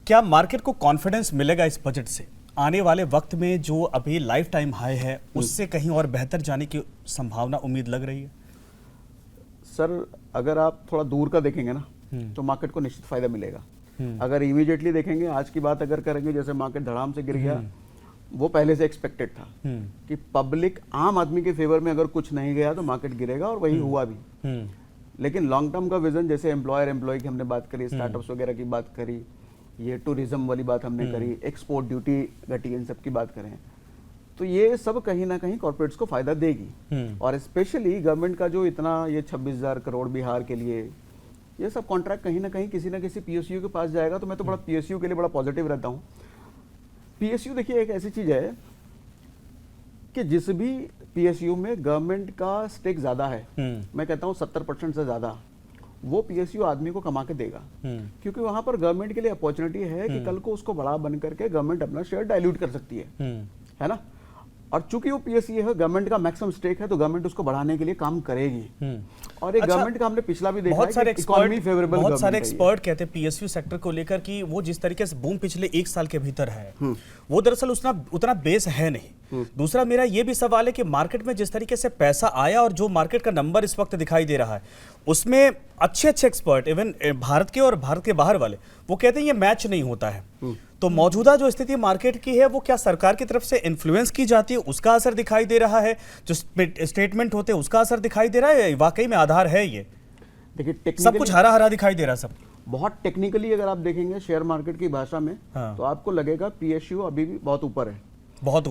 क्या मार्केट को कॉन्फिडेंस मिलेगा इस बजट से? आने वाले वक्त में जो अभी लाइफ टाइम हाई है उससे कहीं और बेहतर जाने की संभावना, उम्मीद लग रही है? सर, अगर आप थोड़ा दूर का देखेंगे ना तो मार्केट को निश्चित फायदा मिलेगा। अगर इमीडिएटली देखेंगे, आज की बात अगर करेंगे, जैसे मार्केट धड़ाम से गिर गया, वो पहले से एक्सपेक्टेड था कि पब्लिक, आम आदमी के फेवर में अगर कुछ नहीं गया तो मार्केट गिरेगा, और वही हुआ भी। लेकिन लॉन्ग टर्म का विजन, जैसे एम्प्लॉयर एम्प्लॉय की हमने बात करी, स्टार्टअप्स वगैरह की बात करी, ये टूरिज्म वाली बात हमने करी, एक्सपोर्ट ड्यूटी घटी, इन सब की बात करें, तो ये सब कहीं ना कहीं कॉर्पोरेट्स को फायदा देगी। और स्पेशली गवर्नमेंट का जो इतना ये 26,000 करोड़ बिहार के लिए, ये सब कॉन्ट्रैक्ट कहीं ना किसी पीएसयू के पास जाएगा। तो मैं तो बड़ा पीएसयू के लिए बड़ा पॉजिटिव रहता हूँ। पीएसयू देखिए एक ऐसी चीज है कि जिस भी पीएसयू में गवर्नमेंट का स्टेक ज्यादा है, मैं कहता हूँ 70% से ज्यादा, वो पीएसयू आदमी को कमा के देगा। क्योंकि वहां पर गवर्नमेंट के लिए अपॉर्चुनिटी है कि कल को उसको बड़ा बन करके गवर्नमेंट अपना शेयर डाइल्यूट कर सकती है ना। और चूंकि वो पीएसयू है, गवर्नमेंट का मैक्सिमम स्टेक है, तो गवर्नमेंट उसको बढ़ाने के लिए काम करेगी। और एक गवर्नमेंट का हमने पिछला भी देखा बहुत सारे इकोनॉमी फेवरेबल, बहुत सारे एक्सपर्ट कहते हैं पीएसयू सेक्टर को लेकर कि वो जिस तरीके से बूम पिछले 1 साल के भीतर है, वो दरअसल उतना बेस है नहीं। दूसरा मेरा ये भी सवाल है कि मार्केट में जिस तरीके से पैसा आया और जो मार्केट का नंबर इस वक्त दिखाई दे रहा है, उसमें अच्छे एक्सपर्ट, इवन भारत के और भारत के बाहर वाले, वो कहते हैं ये मैच नहीं होता है। तो मौजूदा जो स्थिति मार्केट की है, वो क्या सरकार की तरफ से इन्फ्लुएंस की जाती है, उसका असर दिखाई दे रहा है? जो स्टेटमेंट होते हैं उसका असर दिखाई दे रहा है? वाकई में आधार है ये? देखिए, सब कुछ हरा हरा दिखाई दे रहा है सब। बहुत टेक्निकली अगर आप देखेंगे शेयर मार्केट की भाषा में, तो आपको लगेगा पीएसयू अभी भी बहुत ऊपर है, बहुत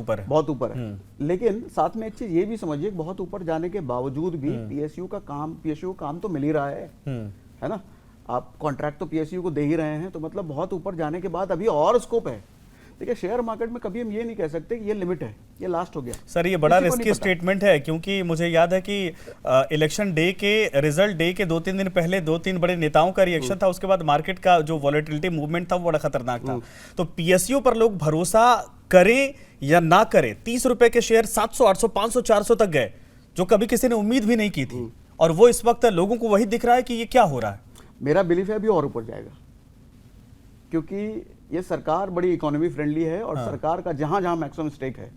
ऊपर है। लेकिन साथ में एक चीज ये भी समझिए, बहुत ऊपर जाने के बावजूद भी पीएसयू का काम तो मिल ही रहा है ना। आप कॉन्ट्रैक्ट तो पीएसयू को दे ही रहे हैं, तो मतलब बहुत ऊपर जाने के बाद अभी और स्कोप है। देखिए, शेयर मार्केट में कभी हम ये नहीं कह सकते कि ये लिमिट है, ये लास्ट हो गया। सर, ये बड़ा रिस्की स्टेटमेंट है, क्योंकि मुझे याद है कि इलेक्शन डे के, रिजल्ट डे के 2-3 दिन पहले 2-3 बड़े नेताओं का रिएक्शन था, उसके बाद मार्केट का जो वॉलेटिलिटी मूवमेंट था वो बड़ा खतरनाक था। तो पीएसयू पर लोग भरोसा करें या ना करें, 30 रुपए के शेयर 700, 800, 500, 400 तक गए, जो कभी किसी ने उम्मीद भी नहीं की थी, और वो इस वक्त लोगों को वही दिख रहा है कि ये क्या हो रहा है। मेरा बिलीफ है अभी और ऊपर जाएगा, क्योंकि ये सरकार बड़ी इकोनॉमी फ्रेंडली है, और सरकार का जहां जहां मैक्सिमम स्टेक है।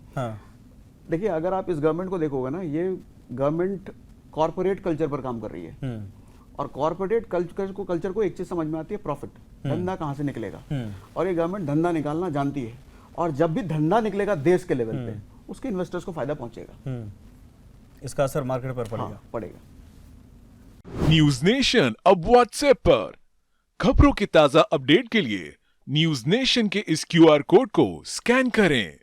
देखिए, अगर आप इस गवर्नमेंट को देखोगे ना, ये गवर्नमेंट कॉर्पोरेट कल्चर पर काम कर रही है। और कॉर्पोरेट कल्चर को एक चीज समझ में आती है, प्रॉफिट, धंधा कहां से निकलेगा। और ये गवर्नमेंट धंधा निकालना जानती है, और जब भी धंधा निकलेगा देश के लेवल पे, उसके इन्वेस्टर्स को फायदा पहुंचेगा। इसका असर मार्केट पर पड़ेगा। पड़ेगा। न्यूज नेशन अब व्हाट्सएप पर खबरों की ताजा अपडेट के लिए न्यूज नेशन के इस क्यूआर कोड को स्कैन करें।